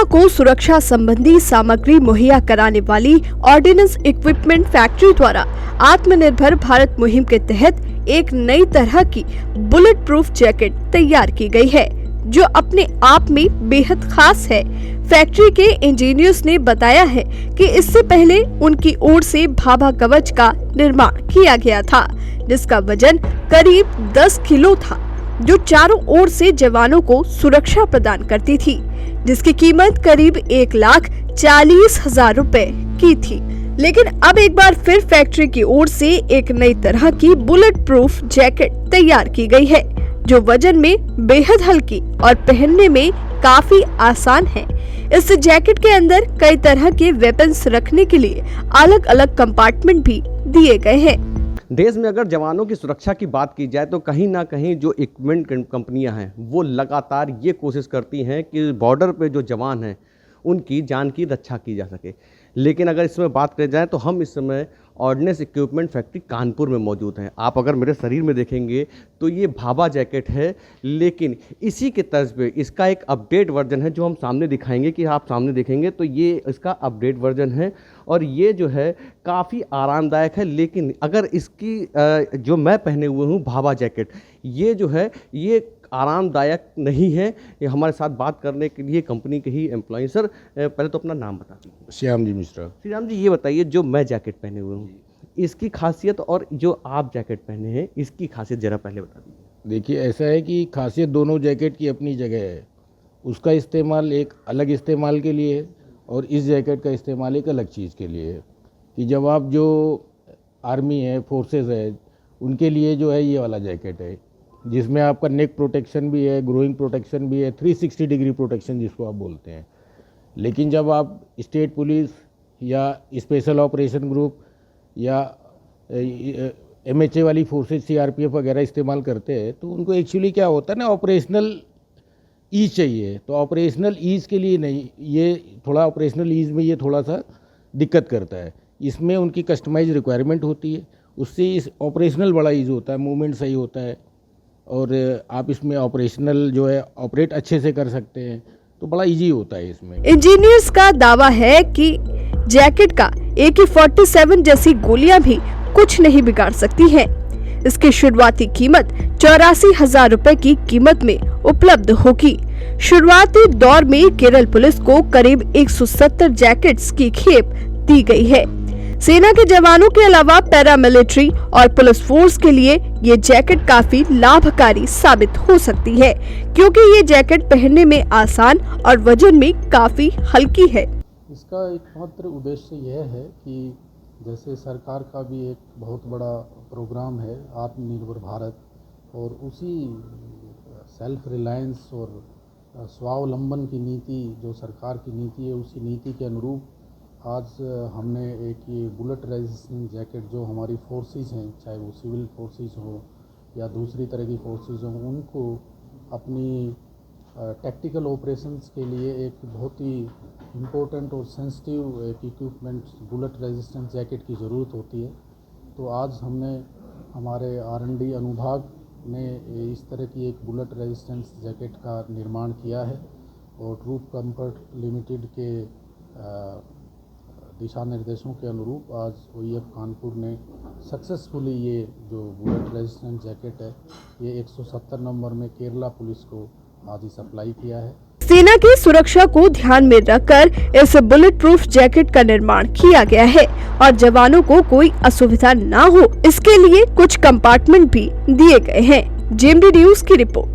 सेना को सुरक्षा संबंधी सामग्री मुहैया कराने वाली ऑर्डिनेंस इक्विपमेंट फैक्ट्री द्वारा आत्मनिर्भर भारत मुहिम के तहत एक नई तरह की बुलेट प्रूफ जैकेट तैयार की गई है, जो अपने आप में बेहद खास है। फैक्ट्री के इंजीनियर्स ने बताया है कि इससे पहले उनकी ओर से भाभा कवच का निर्माण किया गया था, जिसका वजन करीब 10 किलो था, जो चारों ओर से जवानों को सुरक्षा प्रदान करती थी, जिसकी कीमत करीब 1,40,000 रुपए की थी। लेकिन अब एक बार फिर फैक्ट्री की ओर से एक नई तरह की बुलेट प्रूफ जैकेट तैयार की गई है, जो वजन में बेहद हल्की और पहनने में काफी आसान है। इस जैकेट के अंदर कई तरह के वेपन्स रखने के लिए अलग अलग कंपार्टमेंट भी दिए गए हैं। देश में अगर जवानों की सुरक्षा की बात की जाए तो कहीं ना कहीं जो इक्विपमेंट कंपनियां हैं वो लगातार ये कोशिश करती हैं कि बॉर्डर पे जो जवान हैं उनकी जान की रक्षा की जा सके। लेकिन अगर इसमें बात करें जाए तो हम इस समय ऑर्डिनेंस इक्विपमेंट फैक्ट्री कानपुर में मौजूद हैं। आप अगर मेरे शरीर में देखेंगे तो ये भाभा जैकेट है, लेकिन इसी के तर्ज पे इसका एक अपडेट वर्जन है जो हम सामने दिखाएंगे कि आप सामने देखेंगे तो ये इसका अपडेट वर्जन है और ये जो है काफ़ी आरामदायक है। लेकिन अगर इसकी जो मैं पहने हुए हूँ भाभा जैकेट, ये जो है ये आरामदायक नहीं है। ये हमारे साथ बात करने के लिए कंपनी के ही एम्प्लॉय। सर पहले तो अपना नाम बता दीजिए। श्याम जी मिश्रा। श्याम जी, ये बताइए जो मैं जैकेट पहने हुए हूँ इसकी खासियत और जो आप जैकेट पहने हैं इसकी खासियत ज़रा पहले बता दीजिए। देखिए, ऐसा है कि खासियत दोनों जैकेट की अपनी जगह है। उसका इस्तेमाल एक अलग इस्तेमाल के लिए है और इस जैकेट का इस्तेमाल एक अलग चीज़ के लिए है। कि जब आप जो आर्मी है, फोर्सेस है, उनके लिए जो है ये वाला जैकेट है जिसमें आपका नेक प्रोटेक्शन भी है, ग्रोइंग प्रोटेक्शन भी है, 360 डिग्री प्रोटेक्शन जिसको आप बोलते हैं। लेकिन जब आप स्टेट पुलिस या स्पेशल ऑपरेशन ग्रुप या MHA वाली फोर्सेज CRPF वगैरह इस्तेमाल करते हैं तो उनको एक्चुअली क्या होता है ना, ऑपरेशनल ईज चाहिए। तो ऑपरेशनल ईज के लिए नहीं, ये थोड़ा ऑपरेशनल ईज में ये थोड़ा सा दिक्कत करता है। इसमें उनकी कस्टमाइज रिक्वायरमेंट होती है, उससे इस ऑपरेशनल बड़ा ईज होता है, मूवमेंट सही होता है और आप इसमें ऑपरेशनल जो है ऑपरेट अच्छे से कर सकते हैं, तो बड़ा इजी होता है इसमें। इंजीनियर्स का दावा है कि जैकेट का AK-47 जैसी गोलियां भी कुछ नहीं बिगाड़ सकती हैं। इसकी शुरुआती कीमत 84,000 रुपए की कीमत में उपलब्ध होगी। शुरुआती दौर में केरल पुलिस को करीब 170 जैकेट्स की खेप दी गई है। सेना के जवानों के अलावा पैरामिलिट्री और पुलिस फोर्स के लिए ये जैकेट काफी लाभकारी साबित हो सकती है, क्योंकि ये जैकेट पहनने में आसान और वजन में काफी हल्की है। इसका एकमात्र उद्देश्य यह है कि जैसे सरकार का भी एक बहुत बड़ा प्रोग्राम है आत्मनिर्भर भारत, और उसी सेल्फ रिलायंस और स्वावलंबन की नीति जो सरकार की नीति है, उसी नीति के अनुरूप आज हमने एक ये बुलेट रेजिस्टेंट जैकेट जो हमारी फोर्सेस हैं, चाहे वो सिविल फोर्सेस हो या दूसरी तरह की फोर्सेस हो, उनको अपनी टैक्टिकल ऑपरेशंस के लिए एक बहुत ही इम्पोर्टेंट और सेंसिटिव एक इक्विपमेंट बुलेट रेजिस्टेंट जैकेट की ज़रूरत होती है। तो आज हमने हमारे R&D अनुभाग ने इस तरह की एक बुलेट रेजिस्टेंस जैकेट का निर्माण किया है और ट्रूप कंफर्ट लिमिटेड के दिशा निर्देशों के अनुरूप आज OEF कानपुर ने सक्सेसफुली ये जो बुलेट रेजिस्टेंट जैकेट है ये 170 नंबर में केरला पुलिस को आज ही सप्लाई किया है। सेना की सुरक्षा को ध्यान में रखकर इस बुलेट प्रूफ जैकेट का निर्माण किया गया है और जवानों को कोई असुविधा न हो इसके लिए कुछ कंपार्टमेंट भी दिए गए हैं। JMD न्यूज़ की रिपोर्ट।